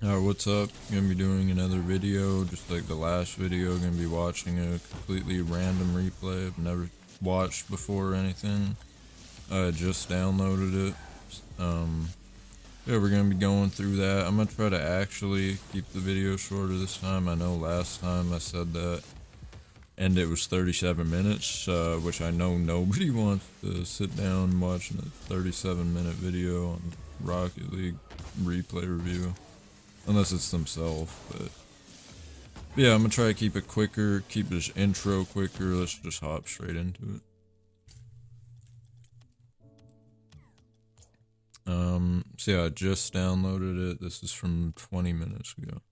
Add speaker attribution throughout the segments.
Speaker 1: What's up? Gonna be doing another video, just like the last video. Gonna be watching a completely random replay I've never watched before or anything. I just downloaded it. Um, yeah, we're gonna be going through that. I'm gonna try to actually keep the video shorter this time. I know last time I said that, and it was 37 minutes, which I know nobody wants to sit down and watch a 37-minute video on Rocket League replay review. Unless it's themselves, but yeah, I'm gonna try to keep it quicker, keep this intro quicker. Let's just hop straight into it. So yeah, I just downloaded it. This is from 20 minutes ago.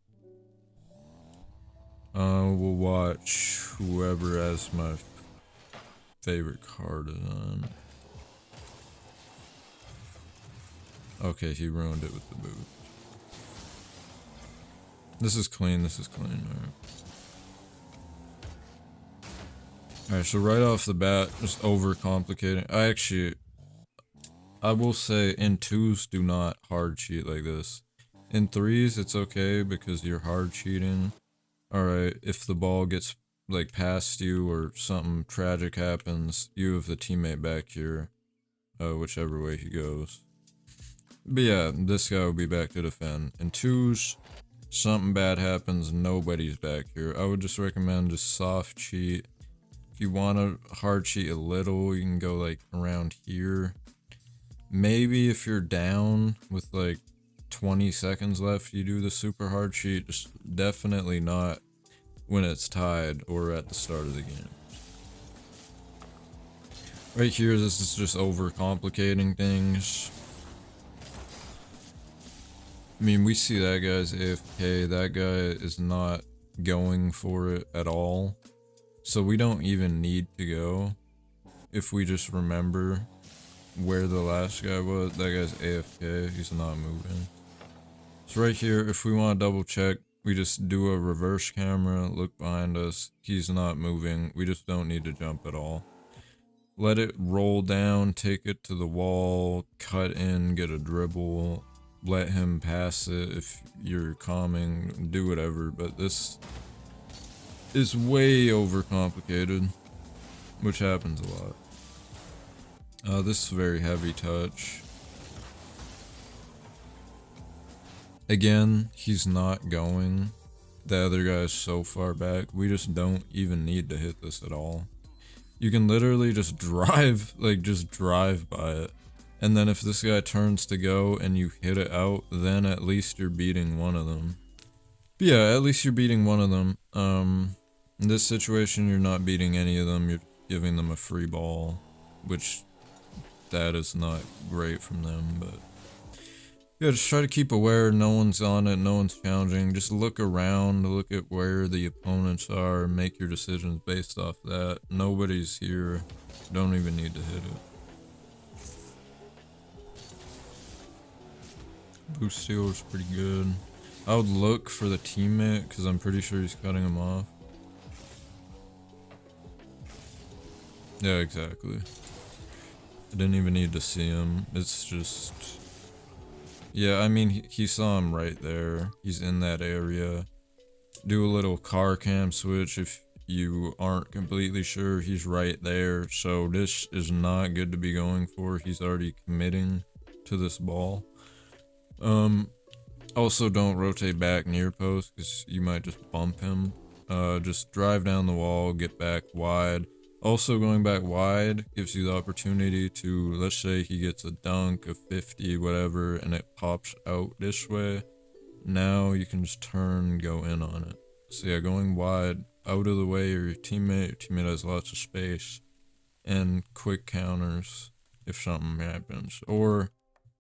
Speaker 1: We'll watch whoever has my favorite card on. Okay, he ruined it with the boot. This is clean, alright. Alright, so right off the bat, just overcomplicating. I will say in twos, do not hard cheat like this. In threes, it's okay because you're hard cheating. Alright, if the ball gets like past you or something tragic happens, you have the teammate back here, whichever way he goes. But yeah, this guy will be back to defend. In twos, something bad happens, nobody's back here. I would just recommend just soft cheat. If you want to hard cheat a little, you can go like around here. Maybe if you're down with like 20 seconds left, you do the super hard cheat. Just definitely not when it's tied or at the start of the game. Right here, this is just overcomplicating things. I mean, we see that guy's AFK. That guy is not going for it at all. So we don't even need to go. If we just remember where the last guy was, that guy's AFK. He's not moving. So right here, if we want to double check, we just do a reverse camera, look behind us. He's not moving. We just don't need to jump at all. Let it roll down, take it to the wall, cut in, get a dribble. Let him pass it if you're calming, do whatever, but this is way overcomplicated, which happens a lot. This is very heavy touch. Again, he's not going. The other guy is so far back, we just don't even need to hit this at all. You can literally just drive, just drive by it. And then if this guy turns to go and you hit it out, then at least you're beating one of them. But yeah, at least you're beating one of them. In this situation, you're not beating any of them. You're giving them a free ball, which that is not great from them. But yeah, just try to keep aware. No one's on it. No one's challenging. Just look around. Look at where the opponents are. Make your decisions based off that. Nobody's here. Don't even need to hit it. Boost steal is pretty good. I would look for the teammate because I'm pretty sure he's cutting him off. Yeah, exactly. I didn't even need to see him. It's just... Yeah, I mean, he saw him right there. He's in that area. Do a little car cam switch if you aren't completely sure. He's right there. So this is not good to be going for. He's already committing to this ball. Also don't rotate back near post because you might just bump him. Just drive down the wall, get back wide. Also going back wide gives you the opportunity to, let's say he gets a dunk, a 50, whatever, and it pops out this way. Now you can just turn and go in on it. So yeah, going wide, out of the way of your teammate has lots of space, and quick counters if something happens, or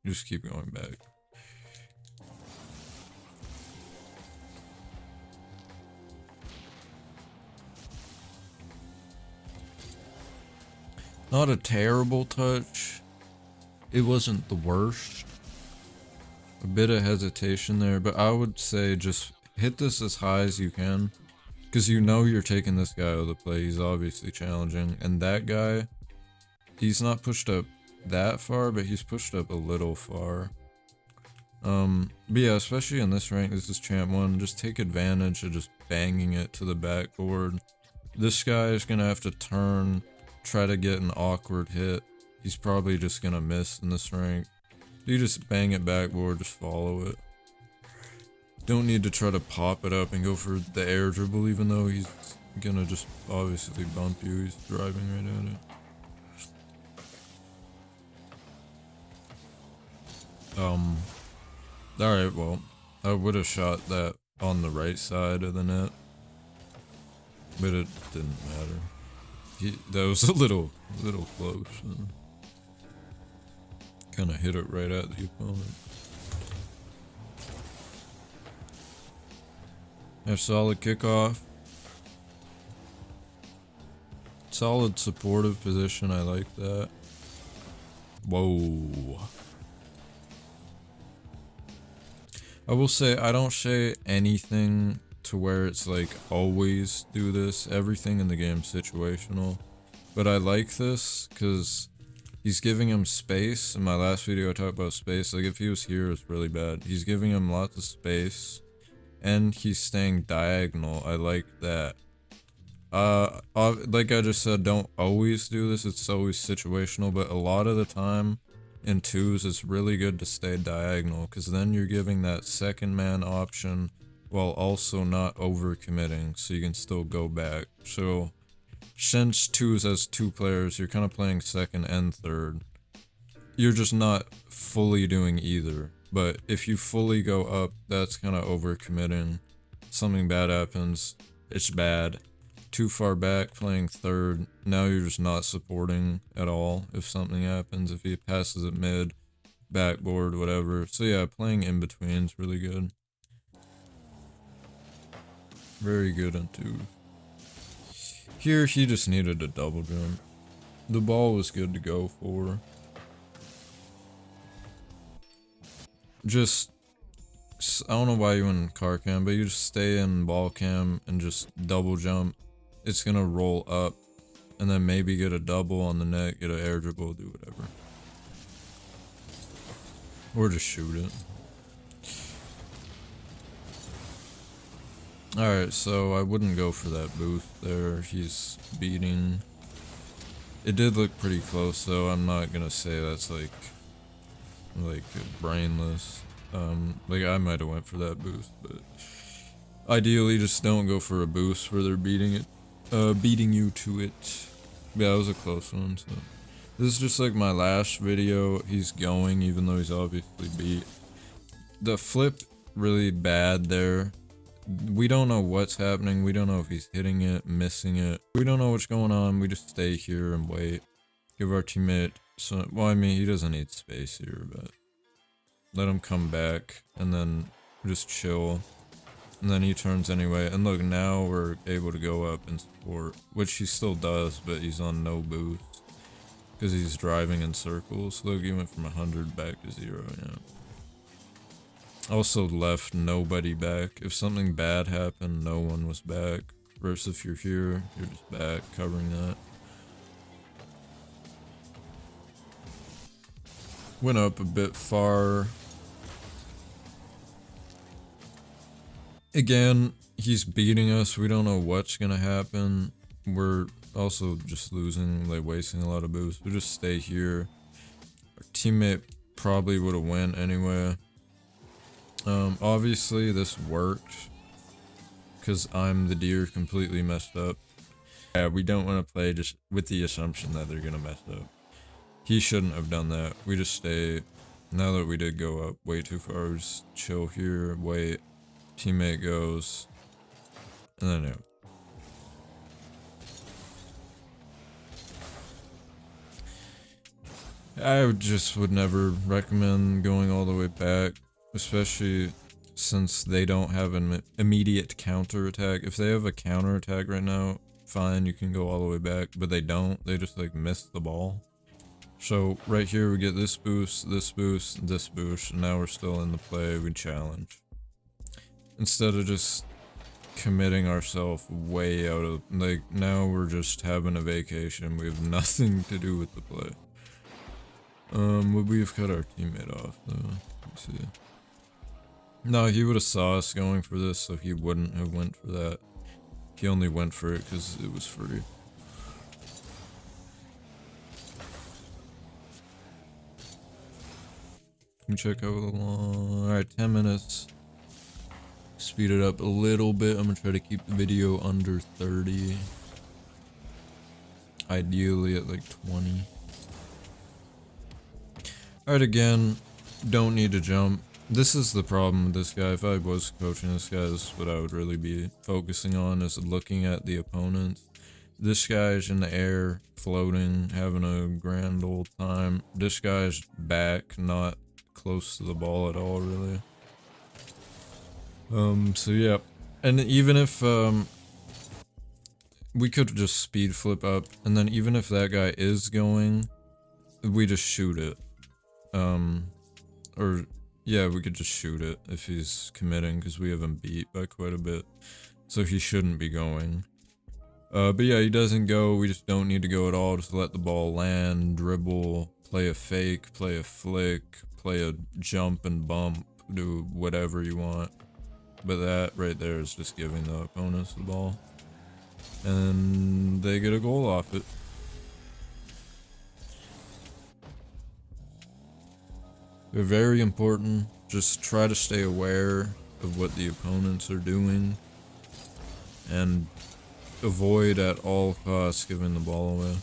Speaker 1: just keep going back. Not a terrible touch. It wasn't the worst. A bit of hesitation there, but I would say just hit this as high as you can. Because you know you're taking this guy out of the play. He's obviously challenging. And that guy, he's not pushed up that far, but he's pushed up a little far. But yeah, especially in this rank, this is champ 1, just take advantage of just banging it to the backboard. This guy is gonna have to turn, try to get an awkward hit. He's probably just gonna miss in this rank. You just bang it backboard, just follow it. Don't need to try to pop it up and go for the air dribble, even though he's gonna just obviously bump you. He's driving right at it. Alright, well, I would have shot that on the right side of the net, but it didn't matter. That was a little close. Kind of hit it right at the opponent. A solid kickoff. Solid supportive position, I like that. Whoa. I will say, I don't say anything to where it's like, always do this. Everything in the game is situational. But I like this, because he's giving him space. In my last video I talked about space. Like, if he was here, it's really bad. He's giving him lots of space. And he's staying diagonal. I like that. Like I just said, don't always do this. It's always situational. But a lot of the time, in 2s, it's really good to stay diagonal, because then you're giving that second man option while also not overcommitting, so you can still go back. So since 2s has 2 players, you're kind of playing second and third. You're just not fully doing either. But if you fully go up, that's kind of overcommitting. Something bad happens, it's bad. Too far back, playing third, now you're just not supporting at all if something happens, if he passes it mid, backboard, whatever. So yeah, playing in between is really good. Very good on 2. Here, he just needed a double jump. The ball was good to go for. Just, I don't know why you went in car cam, but you just stay in ball cam and just double jump. It's gonna roll up, and then maybe get a double on the net, get an air dribble, do whatever. Or just shoot it. Alright, so I wouldn't go for that boost there. He's beating. It did look pretty close, though. I'm not gonna say that's like brainless. Like I might have went for that boost, but ideally just don't go for a boost where they're beating you to it. Yeah, it was a close one. So this is just like my last video. He's going, even though he's obviously beat. The flip really bad there. We don't know what's happening. We don't know if he's hitting it, missing it. We don't know what's going on. We just stay here and wait. Give our teammate some. Well, I mean, he doesn't need space here, but let him come back and then just chill. And then he turns anyway. And look, now we're able to go up and support, which he still does, but he's on no boost because he's driving in circles. Look, he went from 100 back to 0. Yeah. Also left nobody back. If something bad happened, no one was back. Versus if you're here, you're just back covering that. Went up a bit far. Again, he's beating us. We don't know what's gonna happen. We're also just losing, like wasting a lot of boosts. We'll just stay here. Our teammate probably would have went anyway. Obviously this worked because I'm the deer completely messed up. Yeah, we don't want to play just with the assumption that they're gonna mess up. He shouldn't have done that. We just stay. Now that we did go up way too far, we just chill here, wait. Teammate goes, and then yeah. I just would never recommend going all the way back, especially since they don't have an immediate counterattack. If they have a counterattack right now, fine, you can go all the way back, but they don't. They just like miss the ball. So right here we get this boost, this boost, this boost, and now we're still in the play. We challenge. Instead of just committing ourselves way out of, like, now we're just having a vacation. We have nothing to do with the play. Would we have cut our teammate off though? Let's see. No, he would have saw us going for this, so he wouldn't have went for that. He only went for it because it was free. Let me check how long. Alright, 10 minutes. Speed it up a little bit. I'm gonna try to keep the video under 30. Ideally at like 20. Alright, again, don't need to jump. This is the problem with this guy. If I was coaching this guy, this is what I would really be focusing on, is looking at the opponents. This guy's in the air, floating, having a grand old time. This guy's back, not close to the ball at all, really. So yeah. And even if, we could just speed flip up, and then even if that guy is going, we just shoot it. Or, yeah, we could just shoot it if he's committing, because we have him beat by quite a bit. So he shouldn't be going. But yeah, he doesn't go. We just don't need to go at all. Just let the ball land, dribble, play a fake, play a flick, play a jump and bump, do whatever you want. But that right there is just giving the opponents the ball. And they get a goal off it. They're very important. Just try to stay aware of what the opponents are doing. And avoid at all costs giving the ball away.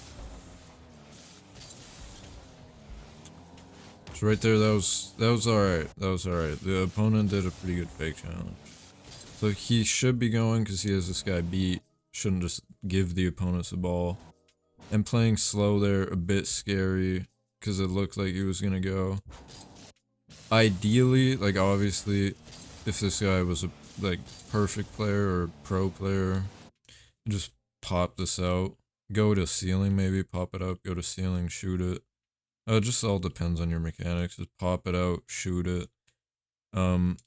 Speaker 1: So right there, that was alright. That was alright. The opponent did a pretty good fake challenge. So he should be going because he has this guy beat. Shouldn't just give the opponents the ball. And playing slow there, a bit scary because it looked like he was gonna go. Ideally, like obviously, if this guy was a like perfect player or pro player, just pop this out. Go to ceiling maybe, pop it up, go to ceiling, shoot it. It just all depends on your mechanics. Just pop it out, shoot it. But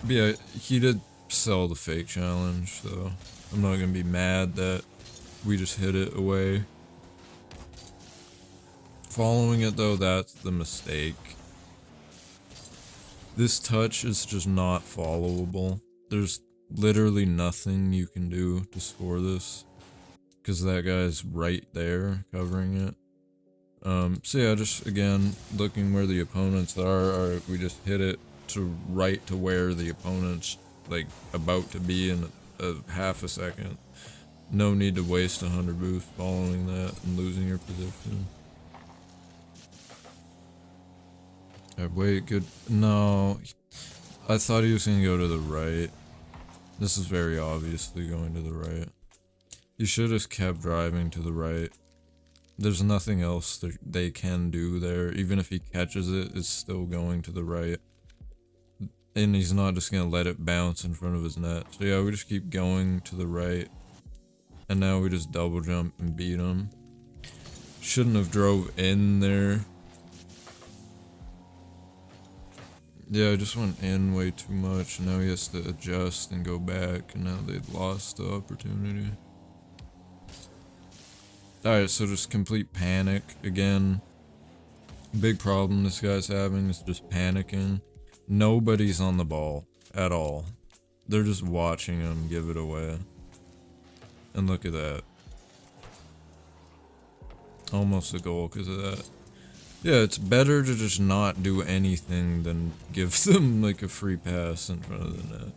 Speaker 1: yeah, he did sell the fake challenge, so I'm not gonna be mad that we just hit it away. Following it though, that's the mistake. This touch is just not followable. There's literally nothing you can do to score this, because that guy's right there covering it. So yeah, just again, looking where the opponents are, or we just hit it to right to where the opponent's like about to be in a half a second. No need to waste 100 boost following that and losing your position. Wait, good. No, I thought he was gonna go to the right. This is very obviously going to the right. You should have kept driving to the right. There's nothing else that they can do there. Even if he catches it, it's still going to the right. And he's not just gonna let it bounce in front of his net. So yeah, we just keep going to the right. And now we just double jump and beat him. Shouldn't have drove in there. Yeah, I just went in way too much. Now he has to adjust and go back. And now they've lost the opportunity. Alright, so just complete panic. Again, big problem this guy's having is just panicking. Nobody's on the ball at all. They're just watching him give it away. And look at that. Almost a goal because of that. Yeah, it's better to just not do anything than give them like a free pass in front of the net.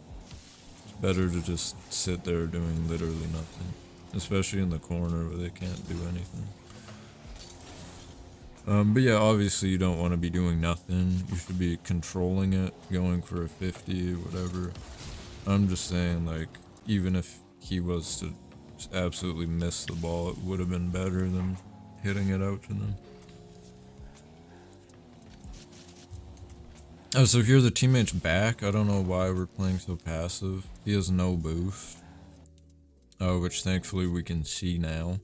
Speaker 1: It's better to just sit there doing literally nothing. Especially in the corner where they can't do anything. But yeah, obviously you don't want to be doing nothing. You should be controlling it, going for a 50, whatever. I'm just saying, like, even if he was to just absolutely miss the ball, it would have been better than hitting it out to them. Oh, so here the teammate's back. I don't know why we're playing so passive. He has no boost. Which thankfully we can see now.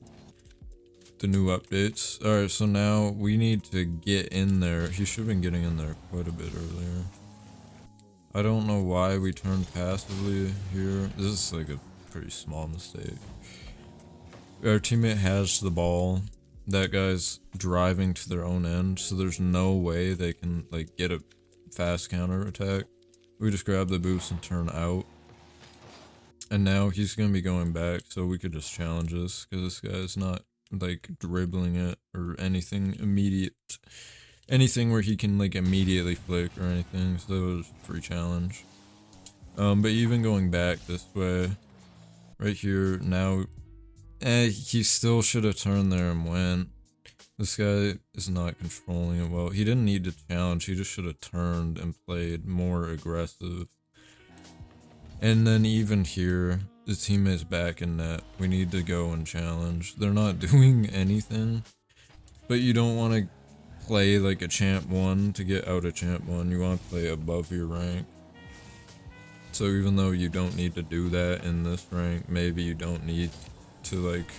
Speaker 1: The new updates. Alright, so now we need to get in there. He should have been getting in there quite a bit earlier. I don't know why we turned passively here. This is like a pretty small mistake. Our teammate has the ball. That guy's driving to their own end, so there's no way they can like get a fast counter attack. We just grab the boost and turn out. And now he's gonna be going back, so we could just challenge this, because this guy's not, like, dribbling it or anything immediate. Anything where he can, like, immediately flick or anything, so it was a free challenge. But even going back this way, right here, now, he still should have turned there and went. This guy is not controlling it well. He didn't need to challenge, he just should have turned and played more aggressive. And then even here, the teammate's back in net. We need to go and challenge. They're not doing anything, but you don't want to play like a champ 1 to get out of champ 1. You want to play above your rank. So even though you don't need to do that in this rank, maybe you don't need to like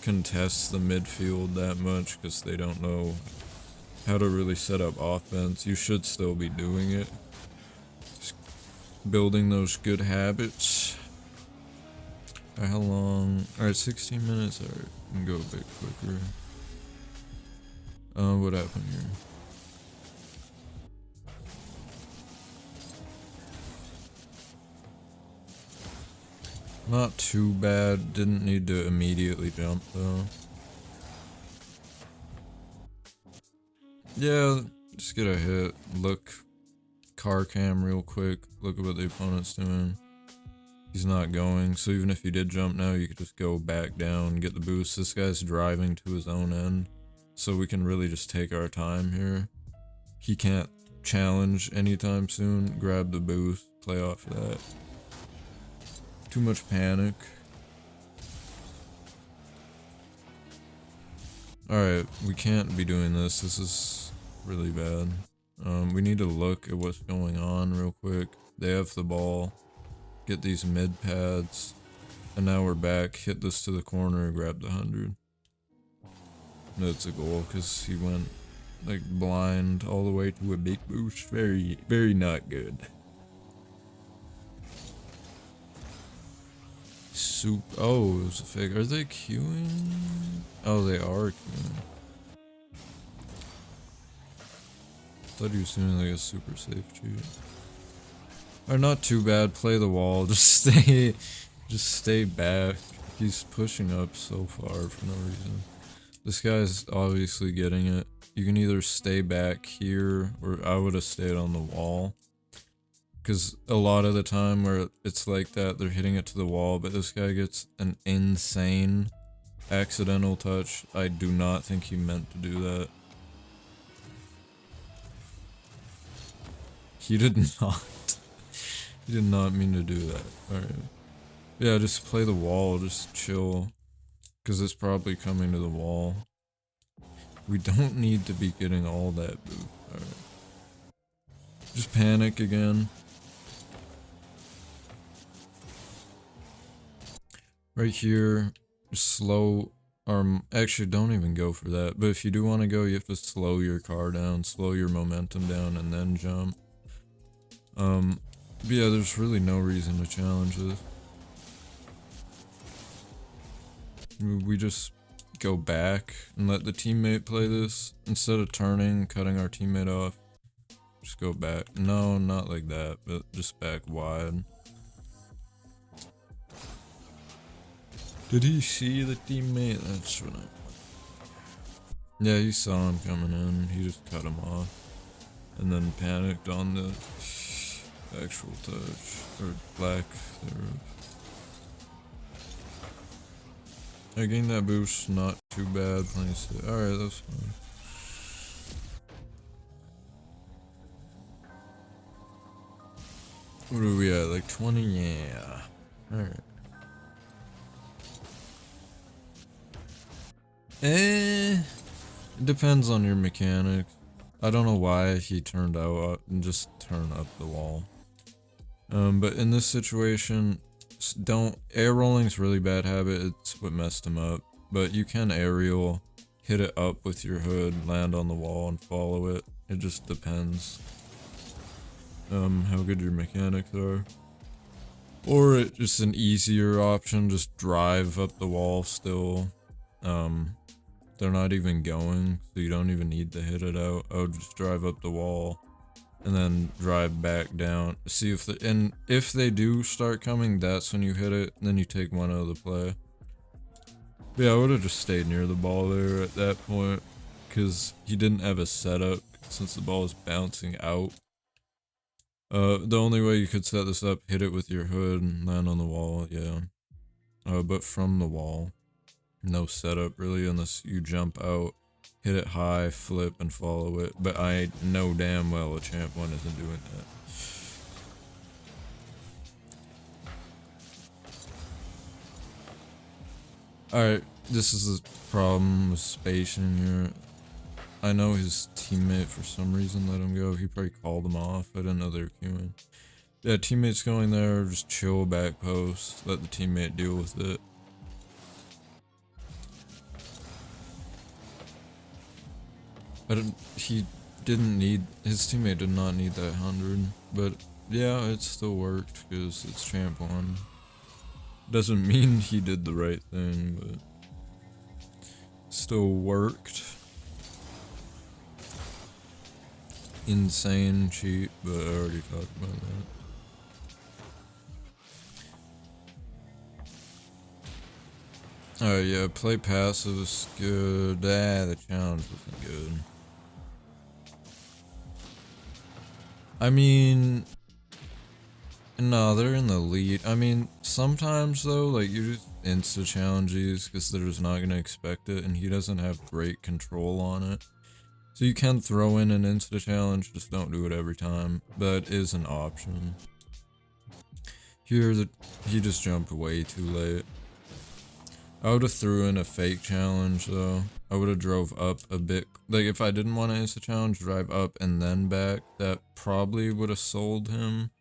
Speaker 1: contest the midfield that much because they don't know how to really set up offense. You should still be doing it. Building those good habits. Alright, how long? Alright, 16 minutes. Alright, we can go a bit quicker. What happened here? Not too bad. Didn't need to immediately jump though. Yeah, just get a hit. Look. Car cam real quick, look at what the opponent's doing. He's not going, so even if you did jump now, you could just go back down, get the boost. This guy's driving to his own end, so we can really just take our time here. He can't challenge anytime soon. Grab the boost, play off of that. Too much panic. Alright, we can't be doing this. This is really bad. We need to look at what's going on real quick. They have the ball. Get these mid pads. And now we're back. Hit this to the corner and grab the 100. That's a goal because he went like blind all the way to a big boost. Very, very not good. Oh, it was a fake. Are they queuing? Oh, they are queuing. Thought he was doing like a super safe cheat. Or not too bad, play the wall, just stay back. He's pushing up so far for no reason. This guy's obviously getting it. You can either stay back here, or I would have stayed on the wall. Because a lot of the time where it's like that, they're hitting it to the wall, but this guy gets an insane accidental touch. I do not think he meant to do that. He did not. He did not mean to do that. Alright. Yeah, just play the wall, just chill. Because it's probably coming to the wall. We don't need to be getting all that boost. Alright. Just panic again. Right here, just slow. Actually, don't even go for that. But if you do want to go, you have to slow your car down, slow your momentum down, and then jump. But yeah, there's really no reason to challenge this. We just go back and let the teammate play this. Instead of turning, cutting our teammate off, just go back. No, not like that, but just back wide. Did he see the teammate? That's what Yeah, he saw him coming in. He just cut him off. And then panicked on the actual touch. Or black. I gained that boost, not too bad. Alright, that's fine. What are we at? Like 20? Yeah. Alright. It depends on your mechanics. I don't know why he turned out and just turn up the wall. But in this situation, air rolling's really bad habit. It's what messed him up. But you can aerial, hit it up with your hood, land on the wall, and follow it. It just depends. How good your mechanics are. Or it's just an easier option, just drive up the wall still. They're not even going, so you don't even need to hit it out. I would just drive up the wall, and then drive back down. See if they do start coming, that's when you hit it, and then you take one out of the play. But yeah, I would have just stayed near the ball there at that point, because he didn't have a setup since the ball was bouncing out. The only way you could set this up, hit it with your hood and land on the wall, yeah. But from the wall, no setup really unless you jump out, hit it high, flip, and follow it. But I know damn well a champ 1 isn't doing that. Alright, this is the problem with spacing here. I know his teammate for some reason let him go. He probably called him off. I didn't know they were queuing. Yeah, teammate's going there, just chill back post, let the teammate deal with it. But he didn't need, his teammate did not need that 100, but yeah, it still worked because it's champ 1. Doesn't mean he did the right thing, but still worked. Insane cheat, but I already talked about that. Alright, yeah, play passive is good. The challenge wasn't good. I mean, no, they're in the lead. I mean, sometimes though, like you just insta challenge these because they're just not gonna expect it, and he doesn't have great control on it. So you can throw in an insta challenge, just don't do it every time. That is an option. Here, he just jumped way too late. I would have threw in a fake challenge though. I would have drove up a bit. Like if I didn't want to insta challenge, drive up and then back. That probably would have sold him.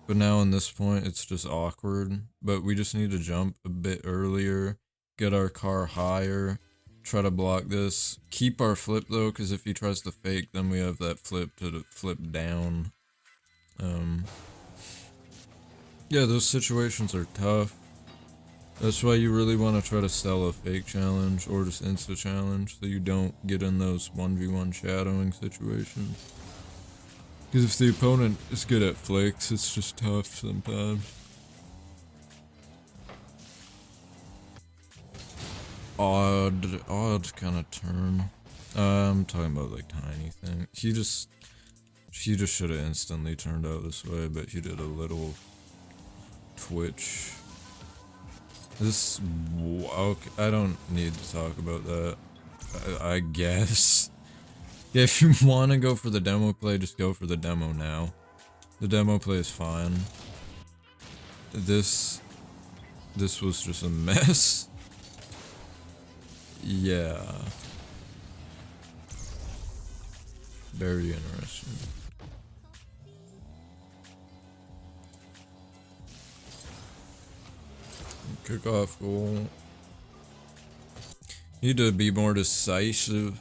Speaker 1: But now in this point, it's just awkward. But we just need to jump a bit earlier, get our car higher, try to block this. Keep our flip though, because if he tries to fake, then we have that flip to flip down. Yeah, those situations are tough. That's why you really want to try to sell a fake challenge or just insta challenge so you don't get in those 1v1 shadowing situations. Because if the opponent is good at flicks, it's just tough sometimes. Odd kind of turn. I'm talking about like tiny thing. He just should have instantly turned out this way, but he did a little twitch. Okay, I don't need to talk about that. I guess. Yeah, if you want to go for the demo play, just go for the demo now. The demo play is fine. This was just a mess. Yeah. Very interesting. Kickoff goal. Need to be more decisive.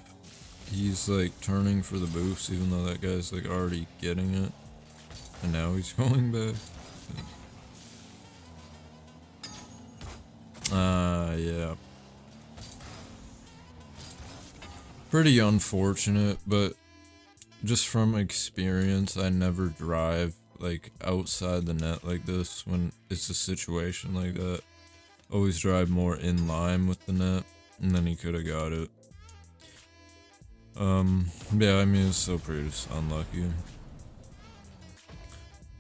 Speaker 1: He's like turning for the boost even though that guy's like already getting it. And now he's going back. Yeah. Pretty unfortunate, but just from experience, I never drive like outside the net like this when it's a situation like that. Always drive more in line with the net, and then he could have got it. Yeah, I mean, it's still pretty just unlucky.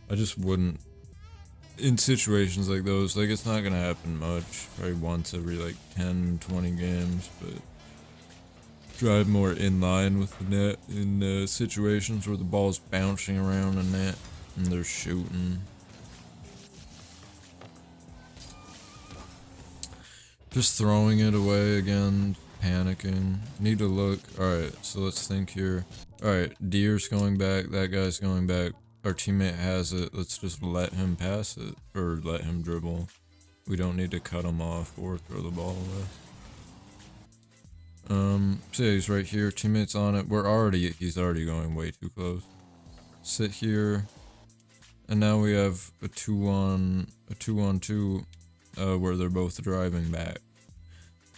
Speaker 1: I just wouldn't, in situations like those, like it's not gonna happen much, probably once every like 10-20 games, but drive more in line with the net in situations where the ball's bouncing around the net and they're shooting. Just throwing it away again, panicking. Need to look. Alright, so let's think here. Alright, Deer's going back, that guy's going back. Our teammate has it. Let's just let him pass it, or let him dribble. We don't need to cut him off or throw the ball away. So yeah, he's right here. Teammate's on it. He's already going way too close. Sit here. And now we have a 2-on-2 where they're both driving back.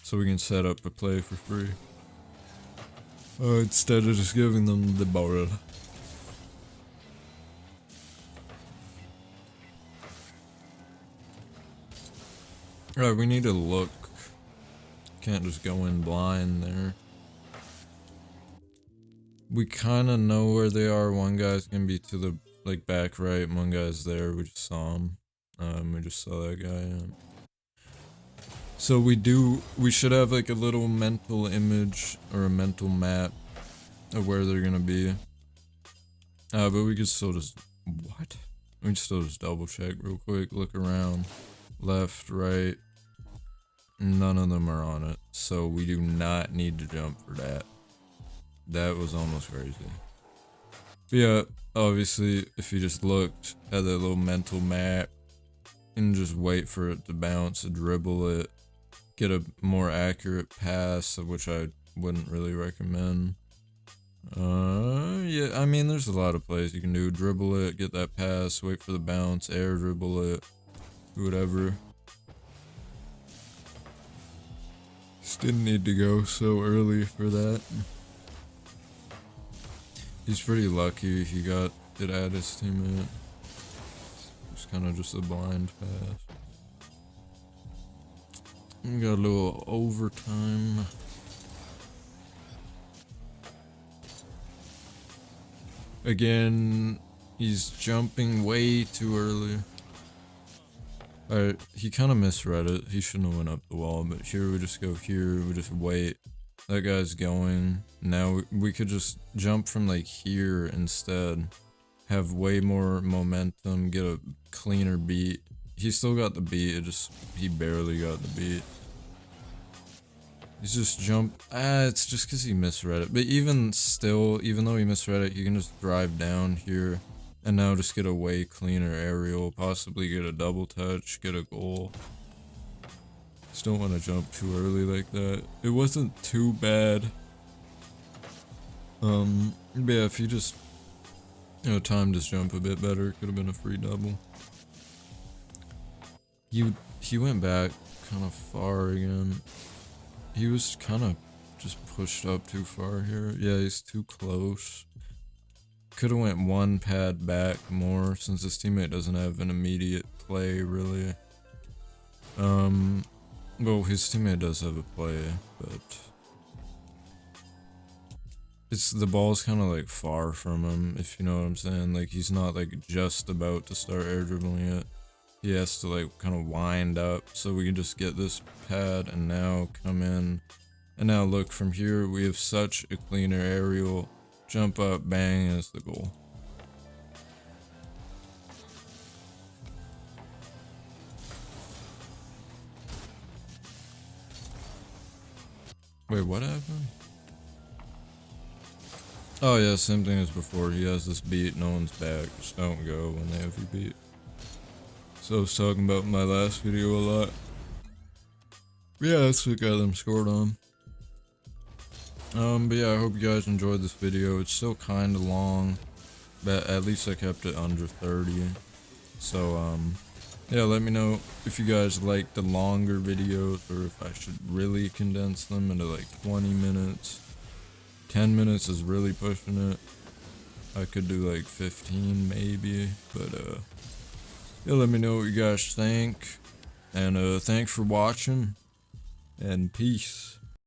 Speaker 1: So we can set up a play for free. Instead of just giving them the ball. Alright, we need to look. Can't just go in blind there. We kind of know where they are. One guy's gonna be to the like back right. One guy's there. We just saw him. We just saw that guy. So we should have like a little mental image or a mental map of where they're gonna be. But we could still just, what? We can still just double check real quick, look around, left, right. None of them are on it, so we do not need to jump for that. That was almost crazy. But yeah, obviously, if you just looked at that little mental map and just wait for it to bounce, dribble it, get a more accurate pass, of which I wouldn't really recommend. Yeah, I mean, there's a lot of plays you can do. Dribble it, get that pass, wait for the bounce, air dribble it, whatever. Just didn't need to go so early for that. He's pretty lucky he got it at his teammate. It's kind of just a blind pass. We got a little overtime. Again, he's jumping way too early. Alright, he kind of misread it. He shouldn't have went up the wall, but here we just go here, we just wait. That guy's going. Now we could just jump from like here instead. Have way more momentum, get a cleaner beat. He still got the beat, he barely got the beat. He's just jumped. It's just because he misread it. But even still, even though he misread it, you can just drive down here and now just get a way cleaner aerial, possibly get a double touch, get a goal. Just don't want to jump too early like that. It wasn't too bad. But yeah, if you just, timed his jump a bit better, it could have been a free double. He went back kind of far again. He was kind of just pushed up too far here. Yeah, he's too close. Could have went one pad back more since his teammate doesn't have an immediate play really. Well, his teammate does have a play, but the ball's kind of like far from him, if you know what I'm saying. Like he's not like just about to start air dribbling it. He has to like kind of wind up, so we can just get this pad and now come in. And now look, from here we have such a cleaner aerial. Jump up, bang, and it's the goal. Wait, what happened? Oh yeah, same thing as before. He has this beat, no one's back. Just don't go when they have you beat. So I was talking about my last video a lot. Yeah, that's the guy that I'm scored on. But yeah, I hope you guys enjoyed this video. It's still kinda long, but at least I kept it under 30. So, yeah, let me know if you guys like the longer videos or if I should really condense them into like 20 minutes. 10 minutes is really pushing it. I could do like 15 maybe, but yeah, let me know what you guys think. And thanks for watching, and peace.